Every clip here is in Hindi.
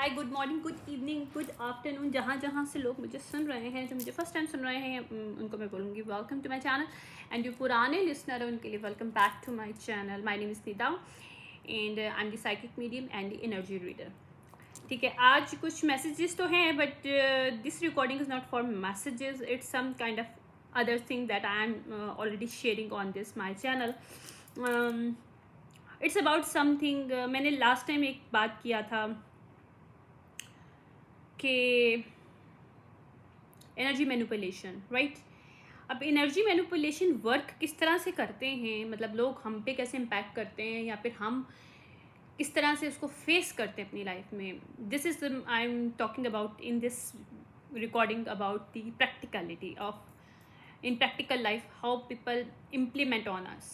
हाय, good morning, good evening, good afternoon, जहाँ जहाँ से लोग मुझे सुन रहे हैं, जो मुझे फर्स्ट टाइम सुन रहे हैं उनको मैं बोलूँगी welcome to my channel. And जो पुराने लिसनर हैं उनके लिए welcome back to my channel. My name is Neeta and I am the psychic medium and the energy reader. ठीक है, आज कुछ मैसेजेस तो हैं but this recording is not for messages, it's some kind of other thing that I am already sharing on this my channel. It's about something. मैंने लास्ट टाइम एक बात किया था कि एनर्जी मैनिपुलेशन, राइट। अब एनर्जी मैनिपुलेशन वर्क किस तरह से करते हैं, मतलब लोग हम पे कैसे इम्पैक्ट करते हैं या फिर हम किस तरह से उसको फेस करते हैं अपनी लाइफ में। This is I am talking about in this recording about the practicality of in practical life how people implement on us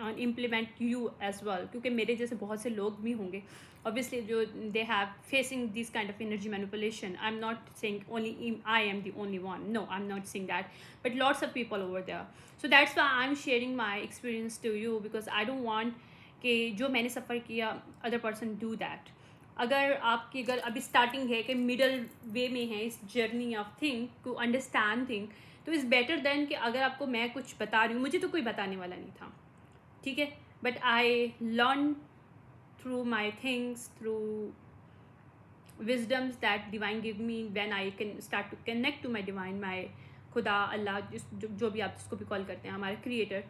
and implement you as well, क्योंकि मेरे जैसे बहुत से लोग भी होंगे obviously जो they have facing this kind of energy manipulation. I'm not saying only I am the only one, no, I'm not saying that, but lots of people over there. So that's why I'm sharing my experience to you because I don't want कि जो मैंने सफ़र किया other person do that. अगर आपकी अगर अभी स्टार्टिंग है कि मिडल वे में है इस journey of thing to understand thing, तो इज़ बेटर देन कि अगर आपको मैं कुछ बता रही हूँ, मुझे तो कोई बताने वाला नहीं था, ठीक है, but I learn through my things, through wisdoms that divine give me when I can start to connect to my divine, my खुदा, अल्लाह, जो भी आप जिसको भी कॉल करते हैं, हमारे creator.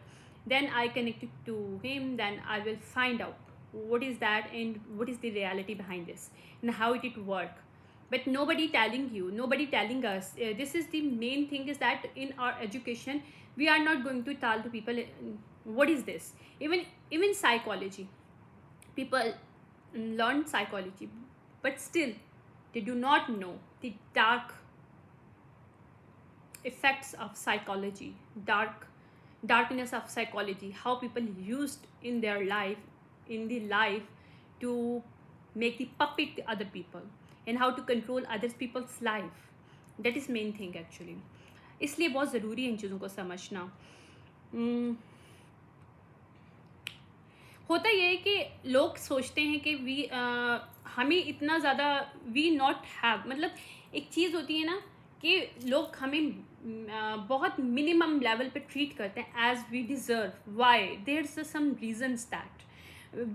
Then I connected to him, then I will find out what is that and what is the reality behind this and how it work. But nobody telling you, nobody telling us. This is the main thing, is that in our education we are not going to tell to people what is this. Even psychology, people learn psychology, but still they do not know the dark effects of psychology, darkness of psychology, how people used in their life, in the life, to make the puppet the other people and how to control other people's life. That is main thing actually. इसलिए बहुत ज़रूरी है इन चीज़ों को समझना. होता ये है कि लोग सोचते हैं कि हमें इतना ज़्यादा वी नॉट हैव, मतलब एक चीज़ होती है ना कि लोग हमें बहुत मिनिमम लेवल पे ट्रीट करते हैं as we deserve. Why? There is some reasons that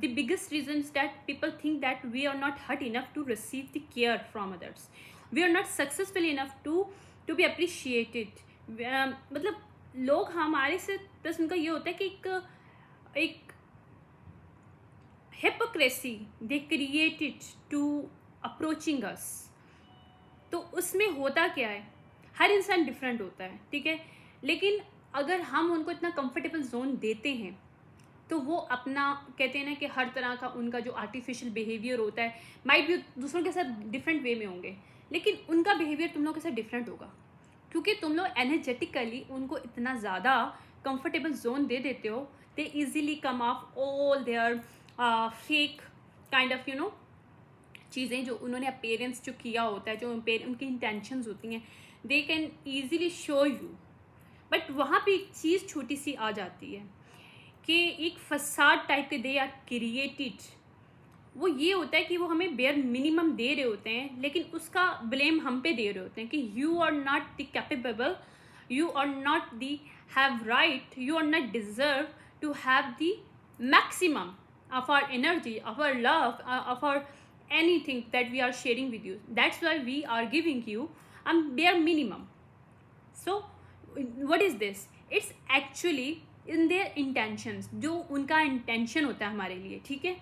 the biggest reason is that people think that we are not hurt enough to receive the care from others. We are not successful enough to be appreciated. मतलब लोग हमारे से बस उनका ये होता है कि एक hypocrisy they created to approaching us. तो उसमें होता क्या है, हर इंसान डिफरेंट होता है, ठीक है, लेकिन अगर हम उनको इतना कंफर्टेबल जोन देते हैं तो वो अपना कहते हैं ना कि हर तरह का उनका जो आर्टिफिशियल बिहेवियर होता है, माइट भी दूसरों के साथ डिफरेंट वे में होंगे, लेकिन उनका बिहेवियर तुम लोग के साथ डिफरेंट होगा, क्योंकि तुम लोग एनर्जेटिकली उनको इतना ज़्यादा कंफर्टेबल जोन दे देते हो. They easily come off all their fake kind of चीज़ें जो उन्होंने पेरेंट्स जो किया होता है, जो उनकी इंटेंशंस होती हैं, they can easily show you. But वहाँ पे एक चीज़ छोटी सी आ जाती है कि एक फसाद टाइप के दे आर क्रिएटेड. वो ये होता है कि वो हमें बेयर मिनिमम दे रहे होते हैं, लेकिन उसका ब्लेम हम पे दे रहे होते हैं कि you are not the capable, you are not the have right, you are not deserve to have the maximum of our energy, of our love, of our anything that we are sharing with you. That's why we are giving you bare minimum. So what is this? It's actually in their intentions, जो उनका इंटेंशन होता है हमारे लिए, ठीक है.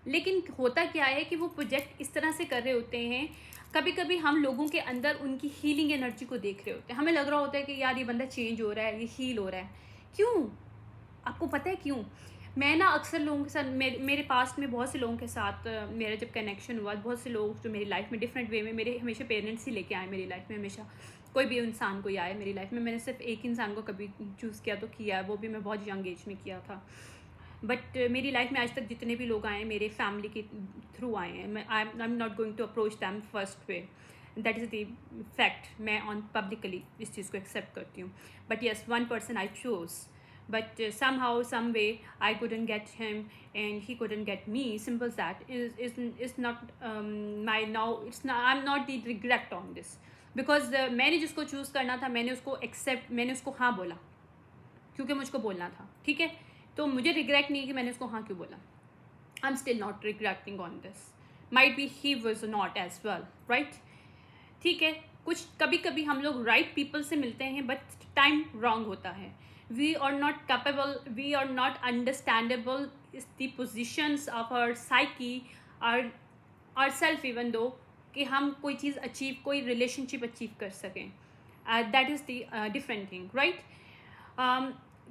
लेकिन होता क्या है कि वो प्रोजेक्ट इस तरह से कर रहे होते हैं. कभी कभी हम लोगों के अंदर उनकी हीलिंग एनर्जी को देख रहे होते हैं, हमें लग रहा होता है कि यार ये बंदा चेंज हो रहा है, ये हील हो रहा है. क्यों? आपको पता है क्यों? मैं ना अक्सर लोगों के साथ मेरे पास्ट में बहुत से लोगों के साथ मेरा जब कनेक्शन हुआ, बहुत से लोग जो मेरी लाइफ में डिफरेंट वे में, मेरे हमेशा पेरेंट्स ही लेके आए मेरी लाइफ में. हमेशा कोई भी इंसान कोई आए मेरी लाइफ में, मैंने सिर्फ एक इंसान को कभी चूज़ किया तो किया है, वो भी मैं बहुत यंग एज में किया था. बट मेरी लाइफ में आज तक जितने भी लोग आए मेरे फैमिली के थ्रू आए हैं. I am not going to approach them first way, that is the fact. मैं ऑन पब्लिकली इस चीज़ को एक्सेप्ट करती हूँ. But yes, one person I choose but somehow some way I couldn't get him and he couldn't get me. Simple as that. Is not my now, it's not, I'm not the regret on this, because मैंने जिसको चूज़ करना था मैंने उसको एक्सेप्ट, मैंने उसको हाँ बोला क्योंकि मुझको बोलना था, ठीक है। तो मुझे रिग्रेट नहीं है कि मैंने उसको हाँ क्यों बोला। I am still not regretting on this, might be he was not as well, right. ठीक है, कुछ कभी कभी हम लोग राइट पीपल से मिलते हैं बट टाइम रॉन्ग होता है। We are not capable, we are not understandable is the positions of our psyche, are self, even though कि हम कोई चीज़ अचीव, कोई रिलेशनशिप अचीव कर सकें। That is the different thing, right.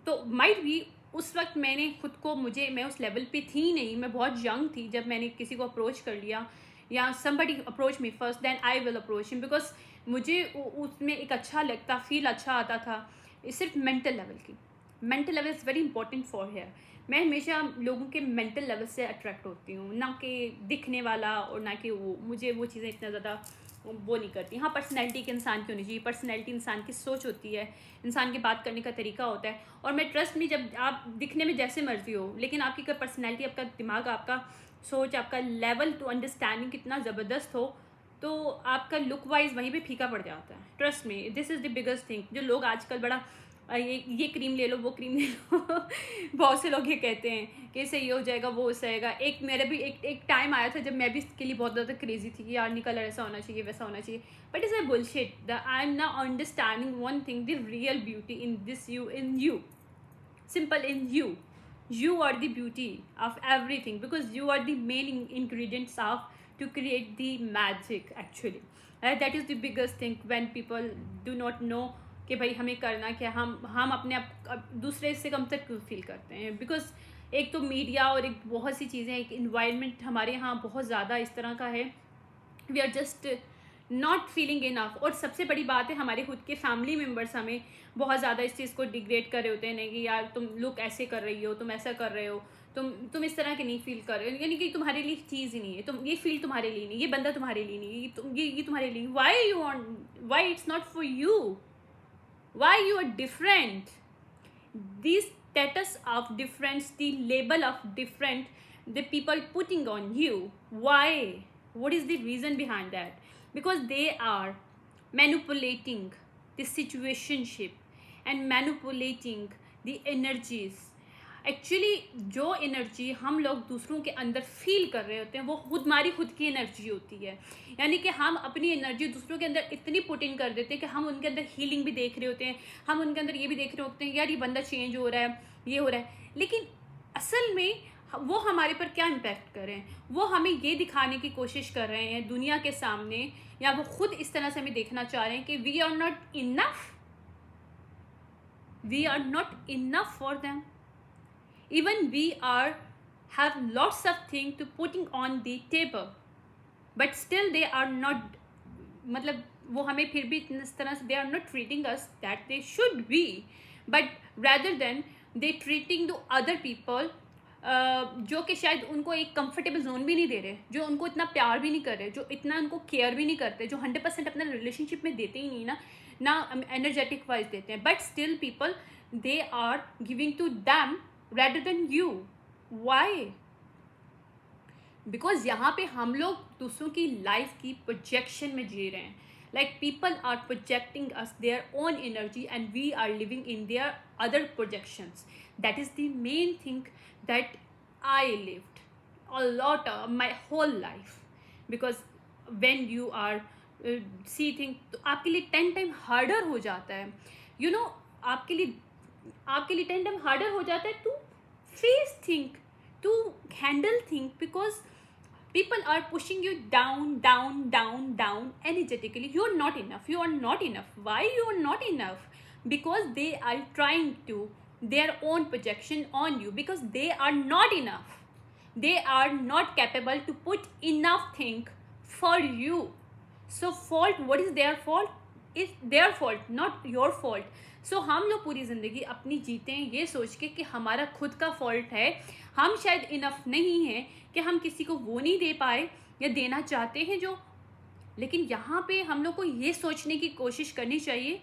तो माइट भी उस वक्त मैंने खुद को, मैं उस लेवल पे थी नहीं, मैं बहुत यंग थी जब मैंने किसी को अप्रोच कर लिया, या somebody approach me first then I will approach him, because मुझे उसमें एक अच्छा लगता, फील अच्छा आता था। सिर्फ मेंटल लेवल की, mental level is very important for her. मैं हमेशा लोगों के मेंटल लेवल से अट्रैक्ट होती हूँ, ना कि दिखने वाला, और ना कि वो, मुझे वो चीज़ें इतना ज़्यादा वो नहीं करती। हाँ, पर्सनैलिटी के इंसान की होनी चाहिए, पर्सनैलिटी इंसान की सोच होती है, इंसान के बात करने का तरीका होता है। और मैं ट्रस्ट में, जब आप दिखने में जैसे मर्जी हो, लेकिन आपकी कोई पर्सनैलिटी, आपका दिमाग, आपका सोच, आपका लेवल टू अंडरस्टैंडिंग कितना ज़बरदस्त हो, तो आपका लुक वाइज वहीं पे फीका पड़ जाता है। ट्रस्ट में, this is the biggest thing. जो लोग आजकल बड़ा ये क्रीम ले लो, वो क्रीम ले लो बहुत से लोग ये कहते हैं कि इससे ये हो जाएगा, वो हो जाएगा। एक मेरा भी एक टाइम आया था जब मैं भी इसके लिए बहुत ज़्यादा क्रेजी थी कि यार निकल ऐसा होना चाहिए, वैसा होना चाहिए, but is a bullshit. I am now understanding one thing, the real beauty in this you, in you, simple, in you. You are the beauty of everything, because you are the main ingredients of to create the magic actually. That is the biggest thing when people do not know कि भाई हमें करना क्या। हम अपने आप दूसरे से कम तक क्यों फील करते हैं, बिकॉज एक तो मीडिया और एक बहुत सी चीज़ें, एक इन्वायरमेंट हमारे यहाँ बहुत ज़्यादा इस तरह का है, we are just not feeling enough. और सबसे बड़ी बात है, हमारे खुद के फैमिली मेम्बर्स हमें बहुत ज़्यादा इस चीज़ को डिग्रेड कर रहे होते हैं, नहीं कि यार तुम लुक ऐसे कर रही हो, तुम ऐसा कर रहे हो, तुम इस तरह के नहीं फील कर रहे हो, यानी कि तुम्हारे लिए चीज़ ही नहीं है, तुम ये फील तुम्हारे लिए नहीं, ये बंदा तुम्हारे लिए नहीं, ये तुम्हारे लिए, why you want, why it's not for you, why you are different, this status of difference, the label of different, the people putting on you, why, what is the reason behind that? Because they are manipulating the situationship and manipulating the energies. Actually जो एनर्जी हम लोग दूसरों के अंदर फील कर रहे होते हैं, वो हमारी खुद की एनर्जी होती है। यानी कि हम अपनी एनर्जी दूसरों के अंदर इतनी पुट इन कर देते हैं कि हम उनके अंदर हीलिंग भी देख रहे होते हैं, हम उनके अंदर ये भी देख रहे होते हैं यार ये बंदा चेंज हो रहा है, ये हो रहा है, लेकिन असल में वो हमारे पर क्या इम्पैक्ट कर रहे हैं, वो हमें ये दिखाने की कोशिश कर रहे हैं दुनिया के सामने, या वो खुद इस तरह से हमें देखना चाह रहे हैं कि we are not enough, we are not enough for them, even we are have lots of things to putting on the table, but still they are not, मतलब वो हमें फिर भी इस तरह से they are not treating us that they should be, but rather than they treating the other people जो कि शायद उनको एक कंफर्टेबल जोन भी नहीं दे रहे, जो उनको इतना प्यार भी नहीं कर रहे, जो इतना उनको केयर भी नहीं करते, जो 100% अपना रिलेशनशिप में देते ही नहीं ना एनर्जेटिक वाइज देते हैं, but still people they are giving to them rather than you. Why? Because यहाँ पे हम लोग दूसरों की लाइफ की प्रोजेक्शन में जी रहे हैं, like people are projecting us their own energy and we are living in their other projections. That is the main thing that I lived a lot of my whole life, because when you are see things, तो आपके लिए 10 टाइम हार्डर हो जाता है, you know, आपके लिए 10 टाइम हार्डर हो जाता है to face think, to handle think, because people are pushing you down down down down energetically. You are not enough, you are not enough. Why you are not enough? Because they are trying to their own projection on you, because they are not enough, they are not capable to put enough thing for you. So fault, what is their fault? Is their fault, not your fault. So हम लोग पूरी ज़िंदगी अपनी जीते हैं ये सोच के कि हमारा खुद का फॉल्ट है, हम शायद इनफ नहीं हैं कि हम किसी को वो नहीं दे पाए या देना चाहते हैं जो. लेकिन यहाँ पे हम लोग को ये सोचने की कोशिश करनी चाहिए,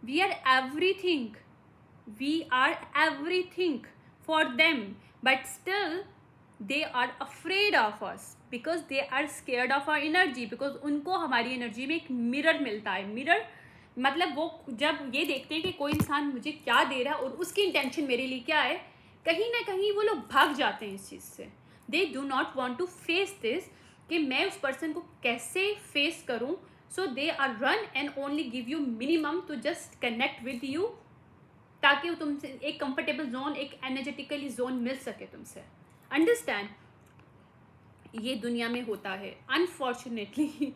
we are everything, we are everything for them, but still they are afraid of us because they are scared of our energy, because उनको हमारी एनर्जी में एक मिरर मिलता है. मिरर मतलब वो जब ये देखते हैं कि कोई इंसान मुझे क्या दे रहा है और उसकी इंटेंशन मेरे लिए क्या है, कहीं ना कहीं वो लोग भाग जाते हैं इस चीज़ से. They do not want to face this कि मैं उस पर्सन को कैसे फेस करूँ. So they are run and only give you minimum to just connect with you, ताकि तुमसे एक कंफर्टेबल जोन, एक एनर्जेटिकली जोन मिल सके तुमसे. अंडरस्टैंड, ये दुनिया में होता है. Unfortunately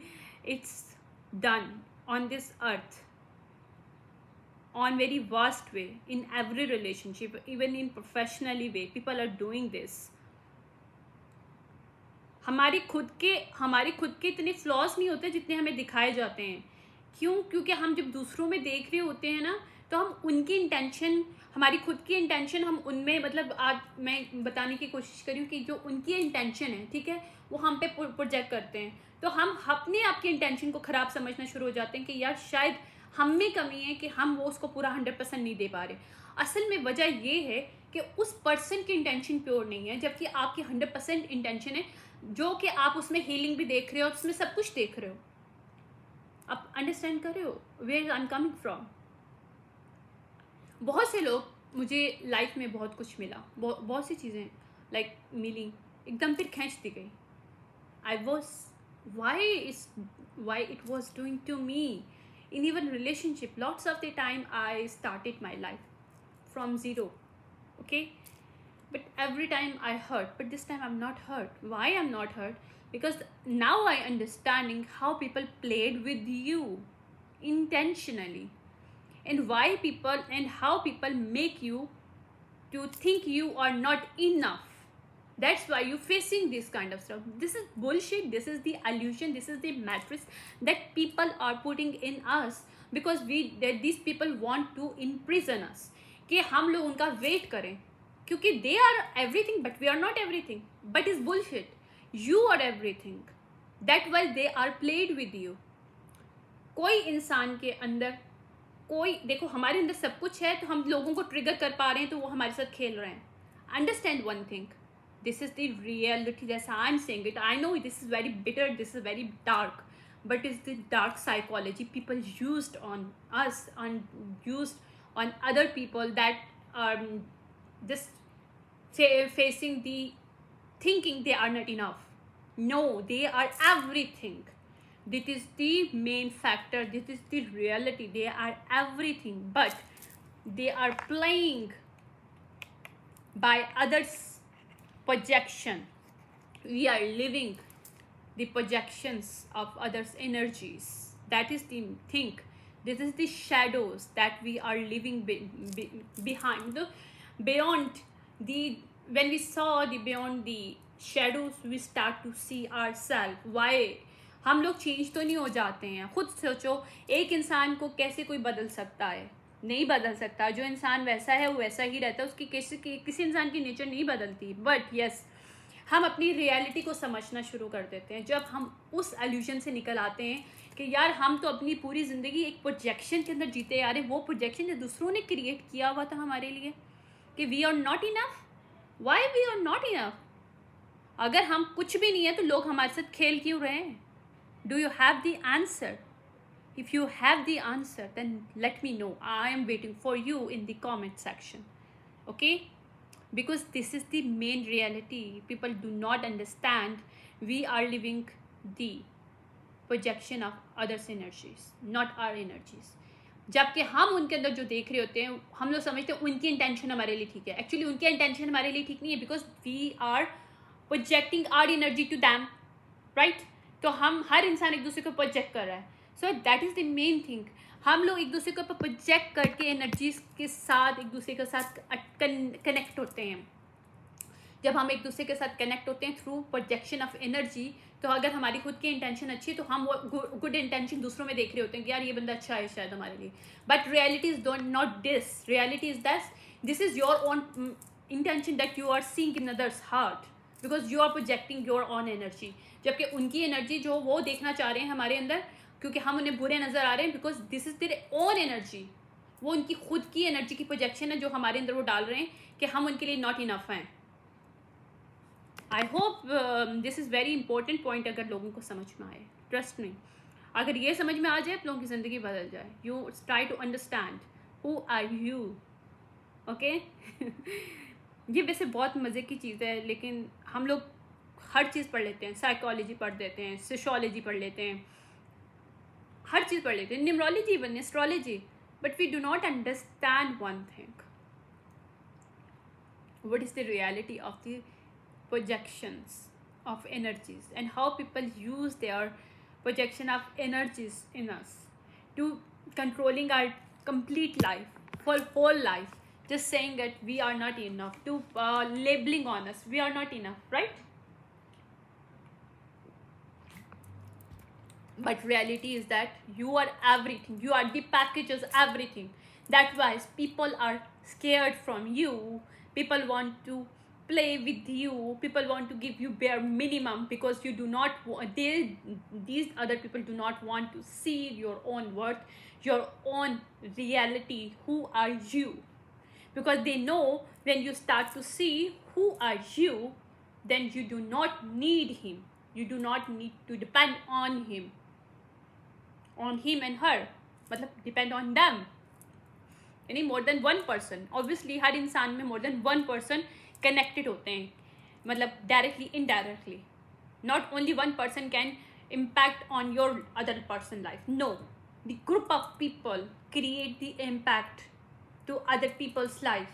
it's done on this earth on very vast way in every relationship, even in professionally way people are doing this. हमारे खुद के इतने फ्लॉज नहीं होते जितने हमें दिखाए जाते हैं. क्यों? क्योंकि हम जब दूसरों में देख रहे होते हैं ना, तो हम उनकी इंटेंशन, हमारी खुद की इंटेंशन हम उनमें, मतलब आज मैं बताने की कोशिश करी हूँ कि जो उनकी इंटेंशन है, ठीक है, वो हम पे प्रोजेक्ट करते हैं. तो हम अपने आप की इंटेंशन को ख़राब समझना शुरू हो जाते हैं कि यार शायद हम में कमी है कि हम वो उसको पूरा 100% नहीं दे पा रहे. असल में वजह ये है कि उस पर्सन की इंटेंशन प्योर नहीं है, जबकि आपकी 100% इंटेंशन है, जो कि आप उसमें हीलिंग भी देख रहे हो, उसमें सब कुछ देख रहे हो. आप अंडरस्टैंड कर रहे हो where I am coming from. बहुत से लोग, मुझे लाइफ में बहुत कुछ मिला, बहुत सी चीज़ें लाइक मिली, एकदम फिर खींच दी गई. I was why it was doing to me. In even relationship, lots of the time I started my life from zero, okay, but every time I hurt, but this time I'm not hurt. Why I'm not hurt? Because now I understanding how people played with you intentionally, and why people and how people make you to think you are not enough. That's why you're facing this kind of stuff. This is bullshit. This is the illusion. This is the matrix that people are putting in us, because these people want to imprison us, कि हम लोग उनका वेट करें, क्योंकि they are everything but we are not everything. But it's bullshit. You are everything. That why they are played with you. कोई इंसान के अंदर कोई, देखो हमारे अंदर सब कुछ है, तो हम लोगों को ट्रिगर कर पा रहे हैं, तो वो हमारे साथ खेल रहे हैं. Understand one thing. This is the reality. That's how I'm saying it. I know this is very bitter, this is very dark, but it's the dark psychology people used on us and used on other people that are just facing the thinking they are not enough. No, they are everything. This is the main factor. This is the reality. They are everything, but they are playing by others' projection. We are living the projections of others' energies. That is the thing. This is the shadows that we are living behind. Beyond the, when we saw the beyond the shadows, we start to see ourselves. Why? हम लोग चेंज तो नहीं हो जाते हैं. खुद सोचो, एक इंसान को कैसे कोई बदल सकता है? नहीं बदल सकता. जो इंसान वैसा है वो वैसा ही रहता है. उसकी किसी इंसान की नेचर नहीं बदलती. बट यस, हम अपनी रियलिटी को समझना शुरू कर देते हैं जब हम उस एल्यूजन से निकल आते हैं कि यार हम तो अपनी पूरी ज़िंदगी एक प्रोजेक्शन के अंदर जीते आ रहे हैं. वो प्रोजेक्शन जो दूसरों ने क्रिएट किया हुआ था हमारे लिए, कि we are not enough. Why we are not enough? अगर हम कुछ भी नहीं है तो लोग हमारे साथ खेल क्यों रहे हैं? Do you have the answer? If you have the answer, then let me know. I am waiting for you in the comment section. Okay? Because this is the main reality. People do not understand. We are living the projection of others' energies, not our energies. जबकि हम उनके अंदर जो देख रहे होते हैं, हम लोग समझते हैं उनकी इंटेंशन हमारे लिए ठीक है. एक्चुअली उनकी इंटेंशन हमारे लिए ठीक नहीं है, because we are projecting our energy to them, right? तो हम हर इंसान एक दूसरे को प्रोजेक्ट कर रहा है. So that is the main thing. हम लोग एक दूसरे को प्रोजेक्ट करके एनर्जीज के साथ एक दूसरे के साथ कनेक्ट होते हैं. जब हम एक दूसरे के साथ कनेक्ट होते हैं थ्रू प्रोजेक्शन ऑफ एनर्जी, तो अगर हमारी खुद की इंटेंशन अच्छी है तो हम वो गुड इंटेंशन दूसरों में देख रहे होते हैं कि यार ये बंदा अच्छा है शायद हमारे लिए. But reality is not this. Reality is this is your own intention that you are seeing in others heart, because you are projecting your own energy. जबकि उनकी एनर्जी जो वो देखना चाह रहे हैं हमारे अंदर, क्योंकि हम उन्हें बुरे नज़र आ रहे हैं, because this is their own energy. वो उनकी खुद की एनर्जी की प्रोजेक्शन है जो हमारे अंदर वो डाल रहे हैं कि हम उनके लिए नॉट इनफ हैं. I hope this is very important point अगर लोगों को समझ में आए. ट्रस्ट मी, अगर ये समझ में आ जाए आप लोगों की ज़िंदगी बदल जाए. You try to understand who are you. Okay. ये वैसे बहुत मज़े की चीज़ है, लेकिन हम लोग हर चीज़ पढ़ लेते हैं. साइकोलॉजी पढ़ लेते हैं, सोशियोलॉजी पढ़ लेते हैं, हर चीज़ पढ़ लेते हैं, numerology even astrology, but we do not understand one thing. What is the reality of the projections of energies and how people use their projection of energies in us to controlling our complete life, for whole life, just saying that we are not enough, to labeling on us we are not enough, right? But reality is that you are everything, you are the packages, everything. That's why people are scared from you. People want to play with you, people want to give you bare minimum because you do not these other people do not want to see your own worth, your own reality, who are you. Because they know when you start to see who are you, then you do not need him, you do not need to depend on him and her, मतलब depend on them. यानी more than one person. Obviously हर इंसान में more than one person connected होते हैं, मतलब directly indirectly. Not only one person can impact on your other person life. No, the group of people create the impact to other peoples life,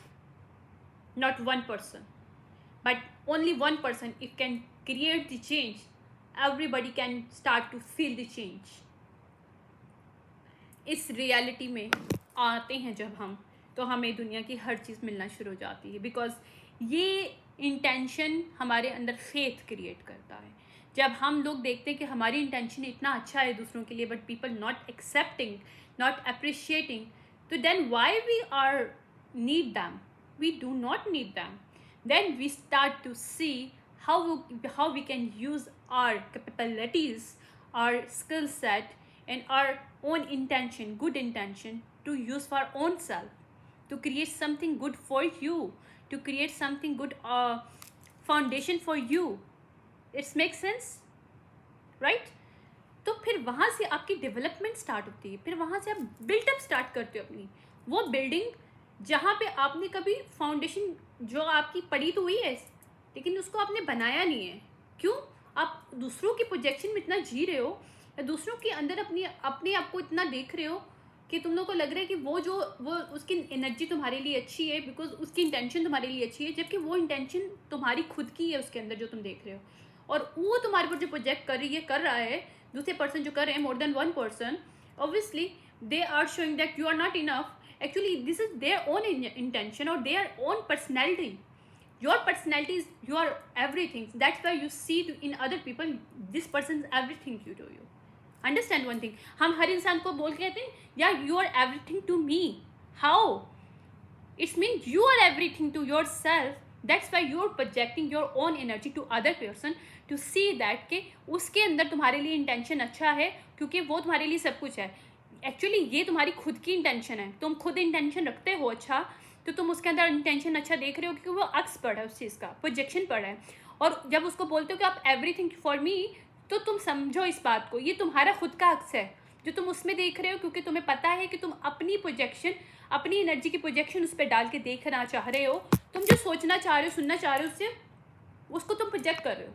not one person, but only one person if can create the change, everybody can start to feel the change. इस रियलिटी में आते हैं जब हम, तो हमें दुनिया की हर चीज़ मिलना शुरू हो जाती है. बिकॉज ये इंटेंशन हमारे अंदर फेथ क्रिएट करता है. जब हम लोग देखते हैं कि हमारी इंटेंशन इतना अच्छा है दूसरों के लिए, but people not accepting, not appreciating, तो then why we are need them. We do not need them. Then we start to see how we can use our capabilities, our skill set, and our own intention, good intention, to use for our own self, to create something good for you, to create something good foundation for you. It makes sense, right? तो फिर वहाँ से आपकी डेवलपमेंट स्टार्ट होती है. फिर वहाँ से आप बिल्डअप स्टार्ट करते हो अपनी वो बिल्डिंग, जहाँ पे आपने कभी फाउंडेशन जो आपकी पड़ी तो हुई है, लेकिन उसको आपने बनाया नहीं है. क्यों? आप दूसरों की प्रोजेक्शन में इतना जी रहे हो, या दूसरों के अंदर अपने आप को इतना देख रहे हो कि तुम लोग को लग रहा है कि वो उसकी एनर्जी तुम्हारे लिए अच्छी है, बिकॉज उसकी इंटेंशन तुम्हारे लिए अच्छी है, जबकि वो इंटेंशन तुम्हारी खुद की है उसके अंदर जो तुम देख रहे हो. और वो तुम्हारे पर जो प्रोजेक्ट कर रहा है दूसरे पर्सन जो कर रहे हैं, more than one person, obviously they are showing that you are not enough. Actually, this is their own intention or their own personality. Your personality is your everything. That's why you see in other people, this person is everything to you. Understand one thing. हम हर इंसान को बोल के कहते हैं, yeah, you are everything to me. How? It means you are everything to yourself. That's why you are projecting your own energy to other person to see that कि उसके अंदर तुम्हारे लिए intention अच्छा है, क्योंकि वो तुम्हारे लिए सब कुछ है. एक्चुअली ये तुम्हारी खुद की इंटेंशन है. तुम खुद इंटेंशन रखते हो अच्छा, तो तुम उसके अंदर इंटेंशन अच्छा देख रहे हो, क्योंकि वो अक्स पड़ा है उस चीज़ का, प्रोजेक्शन पड़ा है. और जब उसको बोलते हो कि आप एवरीथिंग फॉर मी, तो तुम समझो इस बात को, ये तुम्हारा खुद का अक्स है जो तुम उसमें देख रहे हो, क्योंकि तुम्हें पता है कि तुम अपनी प्रोजेक्शन, अपनी एनर्जी की प्रोजेक्शन उस पर डाल के देखना चाह रहे हो. तुम जो सोचना चाह रहे हो, सुनना चाह रहे हो, उससे उसको तुम प्रोजेक्ट कर रहे हो.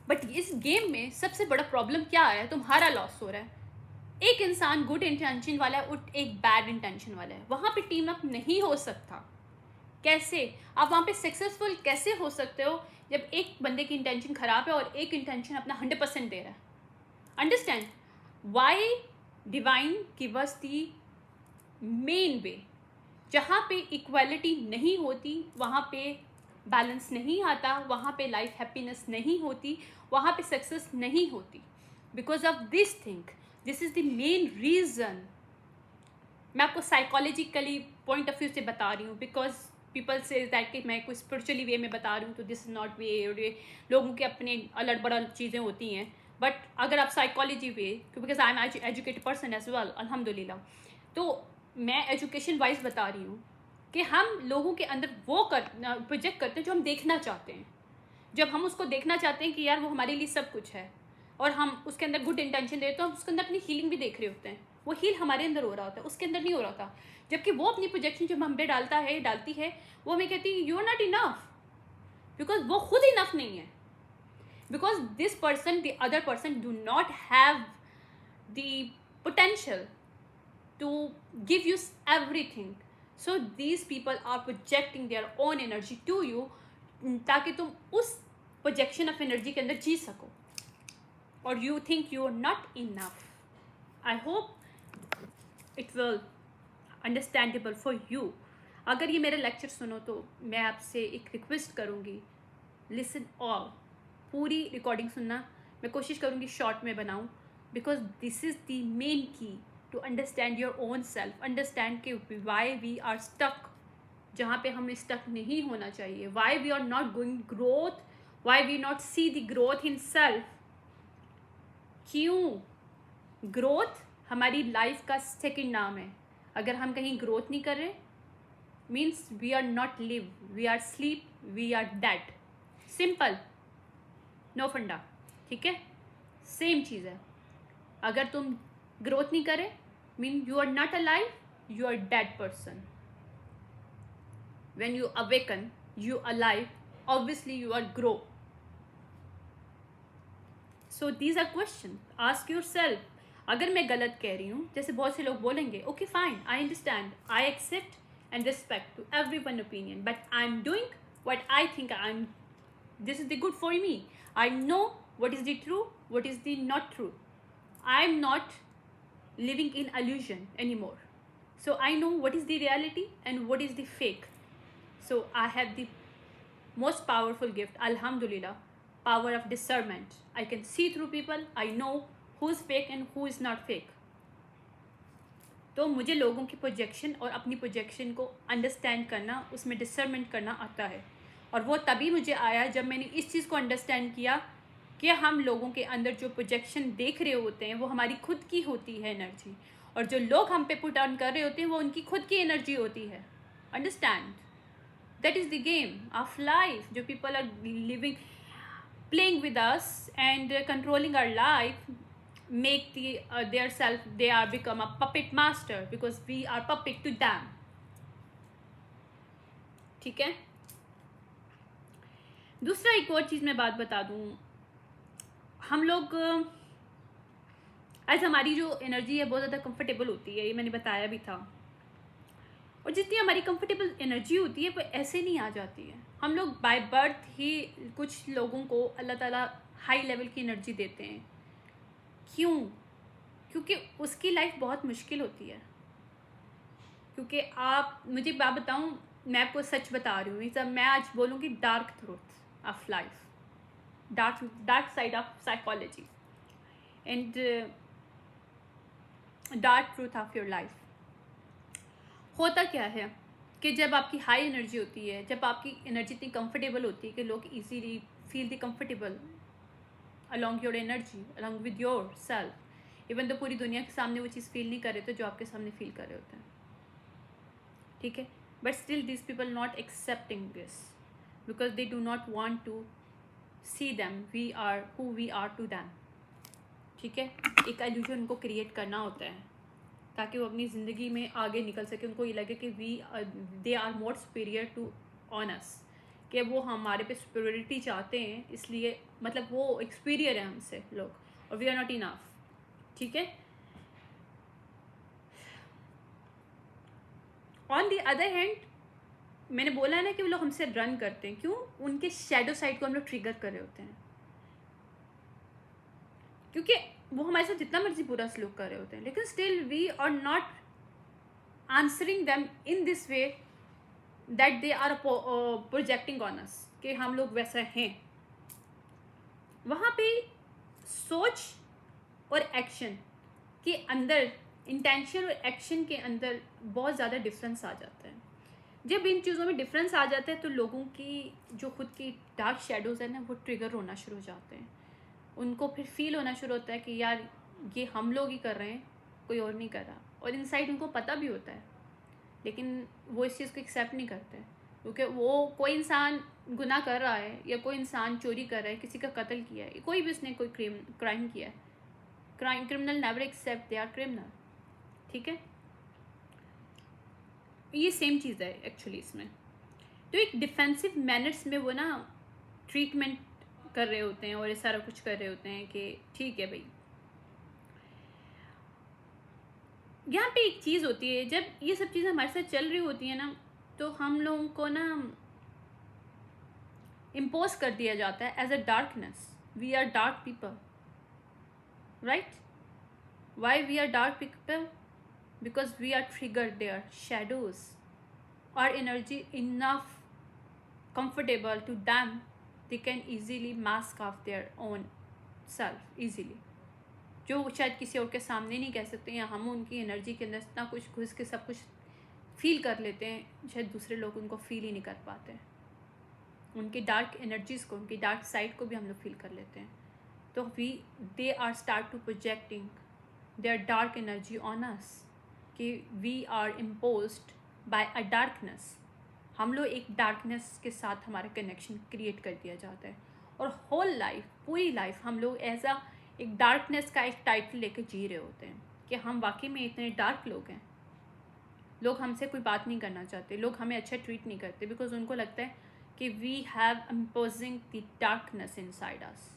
बट इस गेम में सबसे बड़ा प्रॉब्लम क्या है? तुम्हारा लॉस हो रहा है. एक इंसान गुड इंटेंशन वाला है और एक बैड इंटेंशन वाला है, वहाँ पे टीम अप नहीं हो सकता. कैसे आप वहाँ पे सक्सेसफुल कैसे हो सकते हो जब एक बंदे की इंटेंशन ख़राब है और एक इंटेंशन अपना 100% दे रहा है? Understand why divine give us the main way. जहाँ पे इक्वालिटी नहीं होती, वहाँ पे बैलेंस नहीं आता, वहाँ पे लाइफ हैप्पीनेस नहीं होती, वहाँ पे सक्सेस नहीं होती. Because of this thing, this is the main reason. मैं आपको साइकोलॉजिकली पॉइंट ऑफ व्यू से बता रही हूँ, बिकॉज पीपल से दैट कि मैं कोई स्पिरिचुअली वे में बता रही हूँ, तो दिस इज़ नॉट वे. लोगों के अपने अलग बड़ल चीज़ें होती हैं. बट अगर आप psychology way, because I am educated person as well, अल्हम्दुलिल्लाह, तो मैं एजुकेशन वाइज बता रही हूँ कि हम लोगों के अंदर वो प्रोजेक्ट करते हैं जो हम देखना चाहते हैं। जब हम उसको देखना चाहते हैं कि यार वो हमारे लिए सब कुछ है, और हम उसके अंदर गुड इंटेंशन देते हैं, तो हम उसके अंदर अपनी हीलिंग भी देख रहे होते हैं। वो हील हमारे अंदर हो रहा होता है, उसके अंदर नहीं हो रहा होता। जबकि वो अपनी प्रोजेक्शन जब हम पे डालती है, वो हमें कहती है you are not enough, because वो खुद इनफ नहीं है। Because this person, the other person, do not have the potential to give you everything. So these people are projecting their own energy to you, ताकि तुम उस projection of energy के अंदर जी सको, और you think you are not enough. I hope it will understandable for you. अगर ये मेरा लेक्चर सुनो तो मैं आपसे एक रिक्वेस्ट करूँगी, लिसन ऑल, पूरी रिकॉर्डिंग सुनना। मैं कोशिश करूँगी शॉर्ट में बनाऊँ, because this is the main key to understand your own self, understand कि वाई वी आर स्टक जहाँ पे हमें स्टक नहीं होना चाहिए, why we are not going growth, why we not see the growth in self. क्यों? ग्रोथ हमारी लाइफ का सेकंड नाम है। अगर हम कहीं ग्रोथ नहीं कर रहे, means we are not live, we are sleep, we are dead. Simple, no फंडा, ठीक है? सेम चीज़ है। अगर तुम ग्रोथ नहीं करे, mean you are not alive, you are dead person. When you awaken, you alive, obviously you are grow. So these are question, ask yourself. अगर मैं गलत कह रही हूँ, जैसे बहुत से लोग बोलेंगे okay fine, I understand, I accept and respect to every one opinion, but I am doing what I think this is the good for me. I know what is the true, what is the not true. I am not living in illusion anymore. So I know what is the reality and what is the fake. So I have the most powerful gift, alhamdulillah, power of discernment. I can see through people. I know who is fake and who is not fake. तो मुझे लोगों की प्रोजेक्शन और अपनी प्रोजेक्शन को अंडरस्टैंड करना, उसमें डिसर्नमेंट करना आता है। और वो तभी मुझे आया जब मैंने इस चीज़ को अंडरस्टैंड किया कि हम लोगों के अंदर जो प्रोजेक्शन देख रहे होते हैं वो हमारी खुद की होती है एनर्जी, और जो लोग हम पे पुट ऑन कर रहे होते हैं वो उनकी खुद की एनर्जी होती है। Understand? That is the game of life. जो people are living, playing with us and controlling our life, make their self, they are become a puppet master because we are puppet to them. ठीक है? दूसरा एक और चीज़ मैं बात बता दूँ, हम लोग आज हमारी जो एनर्जी है बहुत ज़्यादा कंफर्टेबल होती है, ये मैंने बताया भी था। और जितनी हमारी कंफर्टेबल एनर्जी होती है वो ऐसे नहीं आ जाती है। हम लोग बाय बर्थ ही कुछ लोगों को अल्लाह ताला हाई लेवल की एनर्जी देते हैं। क्यों? क्योंकि उसकी लाइफ बहुत मुश्किल होती है। क्योंकि आप मुझे बात बताऊं, मैं आपको सच बता रही हूँ, जब मैं आज बोलूँगी dark truth of life, dark side of psychology and dark truth of your life. होता क्या है कि जब आपकी हाई एनर्जी होती है, जब आपकी एनर्जी इतनी कंफर्टेबल होती है कि लोग easily feel the comfortable along your energy, along with yourself, even though पूरी दुनिया के सामने वो चीज़ फील नहीं कर रहे थे जो आपके सामने फील कर रहे होते हैं, ठीक है? But still these people not accepting this because they do not want to see them, we are who we are to them, ठीक है? एक illusion उनको क्रिएट करना होता है ताकि वो अपनी ज़िंदगी में आगे निकल सके। उनको ये लगे कि they are more superior to on us, कि वो हमारे पे सुपीरियरिटी चाहते हैं, इसलिए मतलब वो एक्सपीरियर है हमसे लोग, और वी आर नॉट इनफ, ठीक है? ऑन द अदर हैंड, मैंने बोला है ना कि वो लोग हमसे रन करते हैं। क्यों? उनके शैडो साइड को हम लोग ट्रिगर कर रहे होते हैं, क्योंकि वो हमारे साथ जितना मर्जी बुरा सलूक कर रहे होते हैं, लेकिन still we are not answering them in this way that they are projecting on us, कि हम लोग वैसा हैं। वहाँ पे सोच और एक्शन के अंदर, इंटेंशन और एक्शन के अंदर बहुत ज़्यादा डिफरेंस आ जाता है। जब इन चीज़ों में डिफरेंस आ जाता है तो लोगों की जो खुद की डार्क शेडोज़ है ना, वो ट्रिगर होना शुरू हो जाते हैं। उनको फिर फील होना शुरू होता है कि यार ये हम लोग ही कर रहे हैं, कोई और नहीं कर रहा, और इनसाइड उनको पता भी होता है, लेकिन वो इस चीज़ को एक्सेप्ट नहीं करते, क्योंकि वो कोई इंसान गुनाह कर रहा है या कोई इंसान चोरी कर रहा है, किसी का कत्ल किया है, कोई भी उसने कोई क्राइम किया है, criminal never accept they are criminal, ठीक है। ये सेम चीज़ है एक्चुअली इसमें। तो एक डिफेंसिव मैनर्स में वो ना ट्रीटमेंट कर रहे होते हैं और ये सारा कुछ कर रहे होते हैं कि ठीक है भाई। यहाँ पे एक चीज़ होती है, जब ये सब चीज़ें हमारे साथ चल रही होती है ना, तो हम लोगों को ना इम्पोज कर दिया जाता है as a darkness, we are dark people, right. Why we are dark people? Because we are triggered their shadows, our energy enough comfortable to them, they can easily mask off their own self easily, जो शायद किसी और के सामने नहीं कह सकते, या हम उनकी एनर्जी के अंदर इतना कुछ घुस के सब कुछ फील कर लेते हैं, शायद दूसरे लोग उनको फील ही नहीं कर पाते हैं। उनकी डार्क एनर्जीज़ को, उनकी डार्क साइड को भी हम लोग फील कर लेते हैं। तो they are start to projecting their dark energy on us, कि we are imposed by a darkness. हम लोग एक डार्कनेस के साथ हमारा कनेक्शन क्रिएट कर दिया जाता है, और होल लाइफ, पूरी लाइफ हम लोग एज अ एक डार्कनेस का एक टाइटल लेके जी रहे होते हैं कि हम वाकई में इतने डार्क लोग हैं। लोग हमसे कोई बात नहीं करना चाहते, लोग हमें अच्छा ट्रीट नहीं करते, बिकॉज उनको लगता है कि we have imposing the darkness inside us.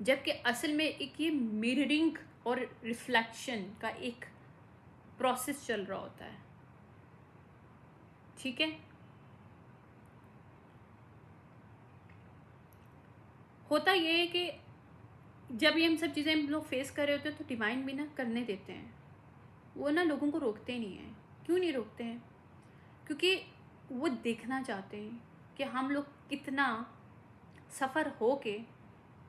जबकि असल में एक ये मिररिंग और रिफ्लेक्शन का एक प्रोसेस चल रहा होता है, ठीक है। होता ये है कि जब ये हम सब चीज़ें हम लोग फेस कर रहे होते हैं, तो डिवाइन भी ना करने देते हैं, वो ना लोगों को रोकते नहीं हैं। क्यों नहीं रोकते हैं? क्योंकि वो देखना चाहते हैं कि हम लोग कितना सफ़र हो के,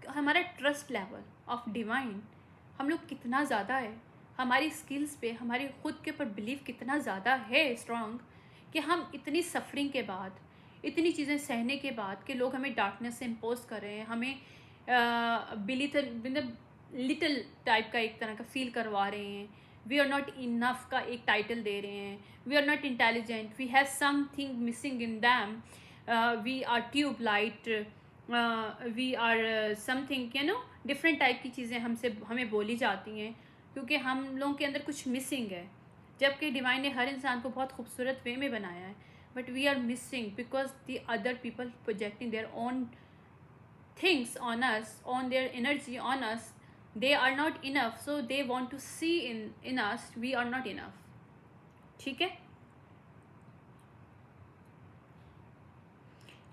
हमारा ट्रस्ट लेवल ऑफ डिवाइन हम लोग कितना ज़्यादा है, हमारी स्किल्स पे, हमारी खुद के ऊपर बिलीव कितना ज़्यादा है स्ट्रॉन्ग, कि हम इतनी सफरिंग के बाद, इतनी चीज़ें सहने के बाद, कि लोग हमें डार्कनेस से इम्पोज कर रहे हैं, हमें लिटिल टाइप का एक तरह का फील करवा रहे हैं, वी आर नॉट इनफ का एक टाइटल दे रहे हैं, we are not intelligent, we have something missing in them, we are tube light, we are something, you know, different type की चीज़ें हमें बोली जाती हैं, क्योंकि हम लोगों के अंदर कुछ मिसिंग है। जबकि डिवाइन ने हर इंसान को बहुत खूबसूरत वे में बनाया है, but we are missing because the other people projecting their own things on us, on their energy on us, they are not enough, so they want to see in us we are not enough, ठीक है।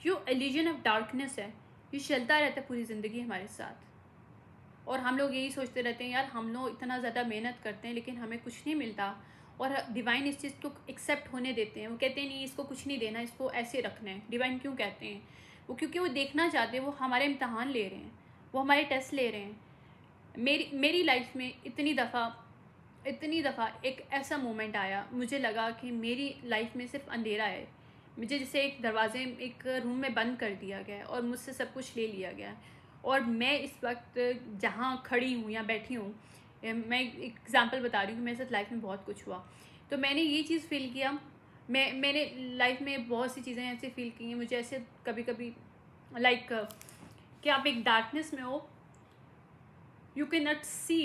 जो illusion of darkness है, ये चलता रहता है पूरी ज़िंदगी हमारे साथ, और हम लोग यही सोचते रहते हैं यार हम लोग इतना ज़्यादा मेहनत करते हैं लेकिन हमें कुछ नहीं मिलता, और डिवाइन इस चीज़ को एक्सेप्ट होने देते हैं। वो कहते हैं नहीं, इसको कुछ नहीं देना, इसको ऐसे रखना है। डिवाइन क्यों कहते हैं? वो क्योंकि वो देखना चाहते हैं, वो हमारे इम्तहान ले रहे हैं, वो हमारे टेस्ट ले रहे हैं। मेरी लाइफ में इतनी दफ़ा एक ऐसा मोमेंट आया, मुझे लगा कि मेरी लाइफ में सिर्फ अंधेरा है, मुझे जैसे एक दरवाजे, एक रूम में बंद कर दिया गया है और मुझसे सब कुछ ले लिया गया है, और मैं इस वक्त जहाँ खड़ी हूँ या बैठी हूँ, मैं एग्ज़ाम्पल बता रही हूँ कि मेरे साथ लाइफ में बहुत कुछ हुआ। तो मैंने ये चीज़ फ़ील किया, मैंने लाइफ में बहुत सी चीज़ें ऐसे फ़ील की हैं, मुझे ऐसे कभी कभी लाइक कि आप एक डार्कनेस में हो, you can not see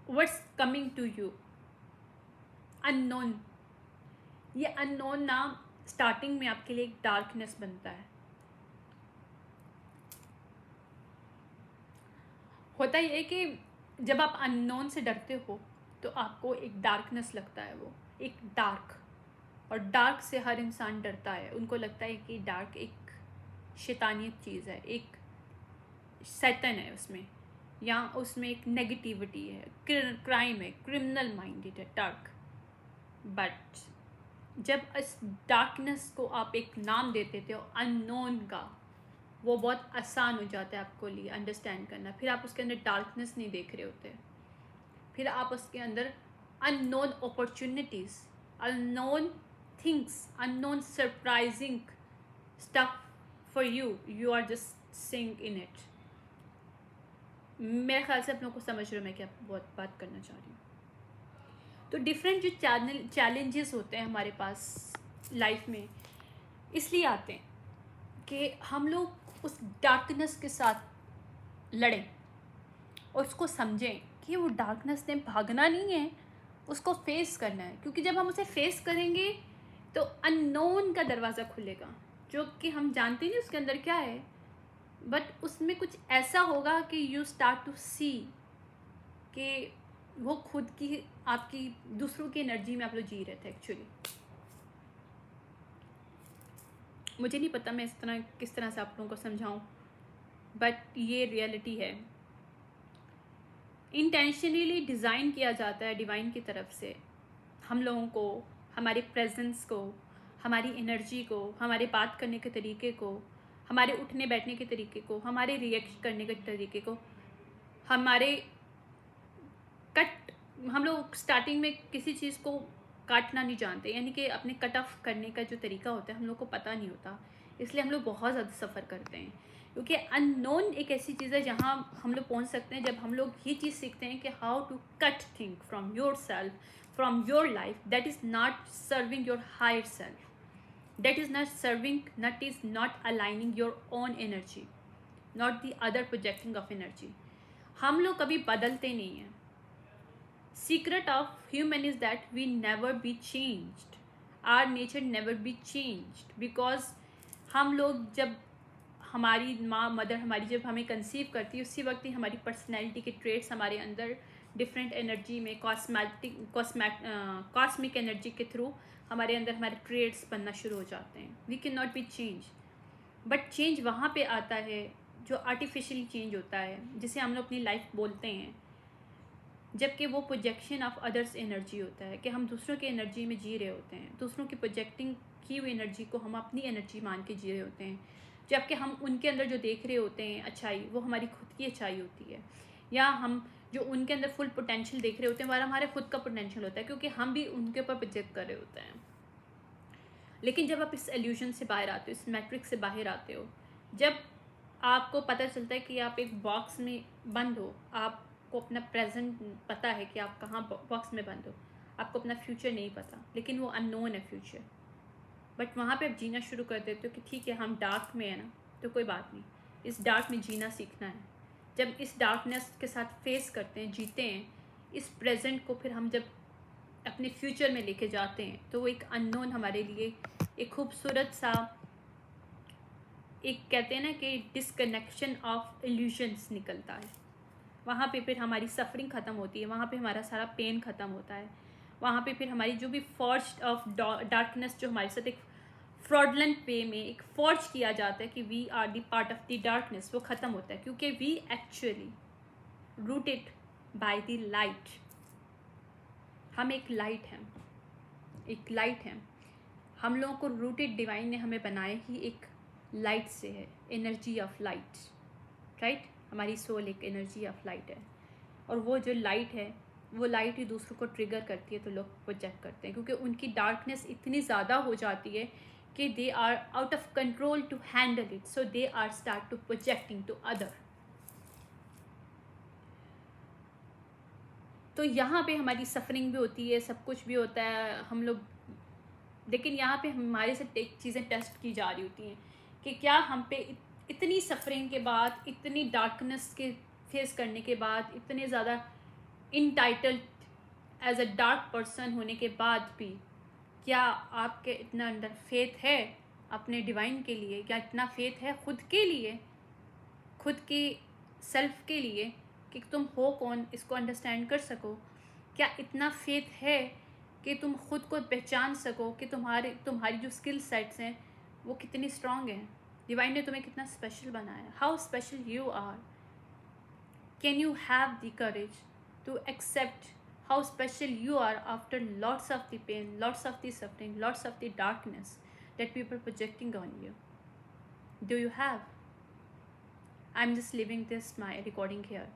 what's coming to you, unknown. ये अननोन ना स्टार्टिंग में आपके लिए एक डार्कनेस बनता है। होता ये है कि जब आप अननोन से डरते हो तो आपको एक डार्कनेस लगता है, वो एक डार्क, और डार्क से हर इंसान डरता है। उनको लगता है कि डार्क एक शैतानियत चीज़ है, एक शैतान है उसमें, या उसमें एक नेगेटिविटी है, क्राइम है, क्रिमिनल माइंडेड है डार्क। बट जब इस डार्कनेस को आप एक नाम दे देते हो अननोन का, वो बहुत आसान हो जाता है आपको लिए अंडरस्टैंड करना। फिर आप उसके अंदर डार्कनेस नहीं देख रहे होते, फिर आप उसके अंदर unknown opportunities, unknown things, unknown surprising stuff for you, you are just sing in it. मेरे ख्याल से आप लोगों को समझ रहे हो मैं क्या बहुत बात करना चाह रही हूँ। तो डिफरेंट जो चैलेंजेस होते हैं हमारे पास लाइफ में इसलिए आते हैं कि हम लोग उस डार्कनेस के साथ लड़ें और उसको समझें कि वो डार्कनेस ने भागना नहीं है, उसको फेस करना है। क्योंकि जब हम उसे फेस करेंगे तो अननोन का दरवाज़ा खुलेगा, जो कि हम जानते नहीं उसके अंदर क्या है, बट उसमें कुछ ऐसा होगा कि यू स्टार्ट टू सी कि वो खुद की आपकी दूसरों की एनर्जी में आप लोग जी रहे थे एक्चुअली। मुझे नहीं पता मैं किस तरह से आप लोगों को समझाऊं, बट ये रियलिटी है। इंटेंशनली डिज़ाइन किया जाता है डिवाइन की तरफ से हम लोगों को, हमारे प्रेजेंस को, हमारी एनर्जी को, हमारे बात करने के तरीके को, हमारे उठने बैठने के तरीके को, हमारे रिएक्ट करने के तरीके को, हमारे कट हम लोग स्टार्टिंग में किसी चीज़ को काटना नहीं जानते, यानी कि अपने कट ऑफ करने का जो तरीका होता है हम लोग को पता नहीं होता, इसलिए हम लोग बहुत ज़्यादा सफ़र करते हैं। क्योंकि अननोन एक ऐसी चीज़ है जहाँ हम लोग पहुँच सकते हैं जब हम लोग ये चीज़ सीखते हैं कि how to cut thing from yourself, from your life that is not serving your higher self, that is not aligning your own energy, not the other projecting of energy। हम लोग कभी बदलते नहीं हैं। Secret of human is that we never be changed, our nature never be changed, because हम लोग जब हमारी माँ मदर हमारी जब हमें कंसीव करती है उसी वक्त ही हमारी पर्सनैलिटी के ट्रेट्स हमारे अंदर डिफरेंट एनर्जी में कॉस्मिक एनर्जी के थ्रू हमारे अंदर हमारे ट्रेट्स बनना शुरू हो जाते हैं। We can not be change, but change वहाँ पे आता है जो आर्टिफिशियली चेंज होता है, जिसे हम लोग अपनी लाइफ बोलते हैं, जबकि वो प्रोजेक्शन ऑफ अदर्स एनर्जी होता है कि हम दूसरों की एनर्जी में जी रहे होते हैं, दूसरों की प्रोजेक्टिंग की हुई एनर्जी को हम अपनी एनर्जी मान के जी रहे होते हैं, जबकि हम उनके अंदर जो देख रहे होते हैं अच्छाई, वो हमारी खुद की अच्छाई होती है, या हम जो उनके अंदर फुल पोटेंशियल देख रहे होते हैं वो हमारे खुद का पोटेंशियल होता है, क्योंकि हम भी उनके ऊपर प्रोजेक्ट कर रहे होते हैं। लेकिन जब आप इस एल्यूजन से बाहर आते हो, इस मैट्रिक्स से बाहर आते हो, जब आपको पता चलता है कि आप एक बॉक्स में बंद हो, आपको अपना प्रेजेंट पता है कि आप कहाँ बॉक्स में बंद हो, आपको अपना फ्यूचर नहीं पता, लेकिन वो अननोन है फ्यूचर, बट वहाँ पे आप जीना शुरू कर देते हो कि ठीक है हम डार्क में है ना, तो कोई बात नहीं, इस डार्क में जीना सीखना है। जब इस डार्कनेस के साथ फेस करते हैं, जीते हैं, इस प्रेजेंट को फिर हम जब अपने फ्यूचर में लेके जाते हैं, तो वो एक अननोन हमारे लिए एक खूबसूरत सा, एक कहते हैं ना कि डिसकनेक्शन ऑफ इल्यूजन्स निकलता है। वहाँ पे फिर हमारी सफरिंग ख़त्म होती है, वहाँ पे हमारा सारा पेन ख़त्म होता है, वहाँ पे फिर हमारी जो भी फॉर्ज ऑफ डार्कनेस जो हमारे साथ एक फ्रॉडलेंट वे में एक फॉर्ज किया जाता है कि we are the part of the darkness, वो ख़त्म होता है, क्योंकि we actually rooted by the light. हम एक लाइट हैं, एक लाइट हैं। हम लोगों को रूटेड डिवाइन ने हमें बनाए ही एक लाइट से है, एनर्जी ऑफ लाइट, राइट। हमारी सोल एक एनर्जी ऑफ लाइट है, और वो जो लाइट है वो लाइट ही दूसरों को ट्रिगर करती है, तो लोग प्रोजेक्ट करते हैं, क्योंकि उनकी डार्कनेस इतनी ज़्यादा हो जाती है कि they are out of control to handle it, so they are start to projecting to other. तो यहाँ पे हमारी सफरिंग भी होती है, सब कुछ भी होता है हम लोग, लेकिन यहाँ पे हमारे से चीज़ें टेस्ट की जा रही होती हैं कि क्या हम पे इतनी सफरिंग के बाद, इतनी डार्कनेस के फेस करने के बाद, इतने ज़्यादा इनटाइटल्ड एज अ डार्क पर्सन होने के बाद भी, क्या आपके इतना अंदर फेथ है अपने डिवाइन के लिए, क्या इतना फेथ है खुद के लिए, खुद की सेल्फ के लिए कि तुम हो कौन, इसको अंडरस्टैंड कर सको? क्या इतना फेथ है कि तुम खुद को पहचान सको कि तुम्हारी जो स्किल सेट्स हैं वो कितनी स्ट्रांग हैं, डिवाइन ने तुम्हें कितना स्पेशल बनाया, how special you are. Can you have the courage to accept how special you are after lots of the pain, lots of the suffering, lots of the darkness that people projecting on you? Do you have? I'm just leaving this my recording here,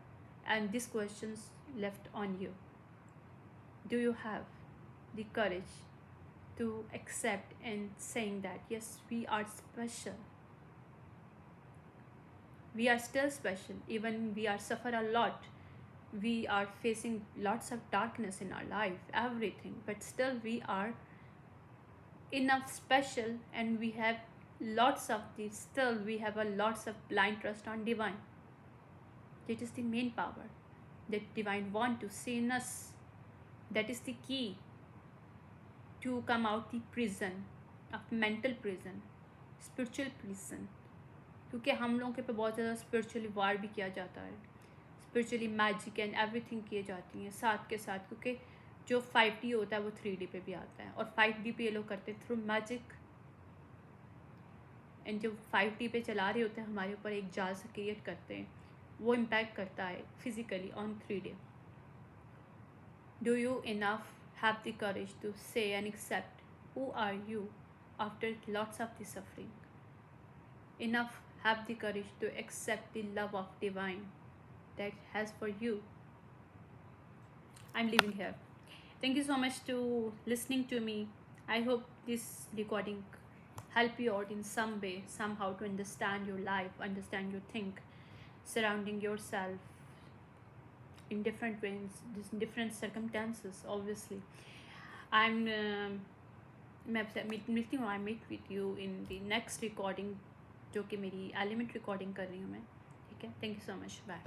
and these questions left on you. Do you have the courage to accept and saying that yes, we are special? we are still special, even we are suffer a lot, we are facing lots of darkness in our life, everything, but still we are enough special, and we have lots of these, still we have a lots of blind trust on divine. That is the main power that divine want to see in us. That is the key to come out the prison of mental prison, spiritual prison. क्योंकि हम लोगों के पे बहुत ज़्यादा स्पिरिचुअली वार भी किया जाता है, स्पिरिचुअली मैजिक एंड एवरीथिंग किए जाती हैं साथ के साथ, क्योंकि जो 5D होता है वो 3D पे भी आता है, और 5D पे ये लोग करते हैं थ्रू मैजिक, एंड जो 5D पे चला रहे होते हैं हमारे ऊपर एक जाल से क्रिएट करते हैं, वो इम्पैक्ट करता है physically on 3D. Do you enough have the courage to say and accept who are you after lots of the suffering? Enough have the courage to accept the love of divine that has for you. I'm leaving here. Thank you so much to listening to me. I hope this recording help you out in some way, somehow, to understand your life, understand your think, surrounding yourself in different ways, in different circumstances. Obviously, मैं आपसे मिलती हूँ. I meet with you in the next recording, जो कि मेरी एलिमेंट रिकॉर्डिंग कर रही हूँ मैं. ठीक है, thank you so much, bye.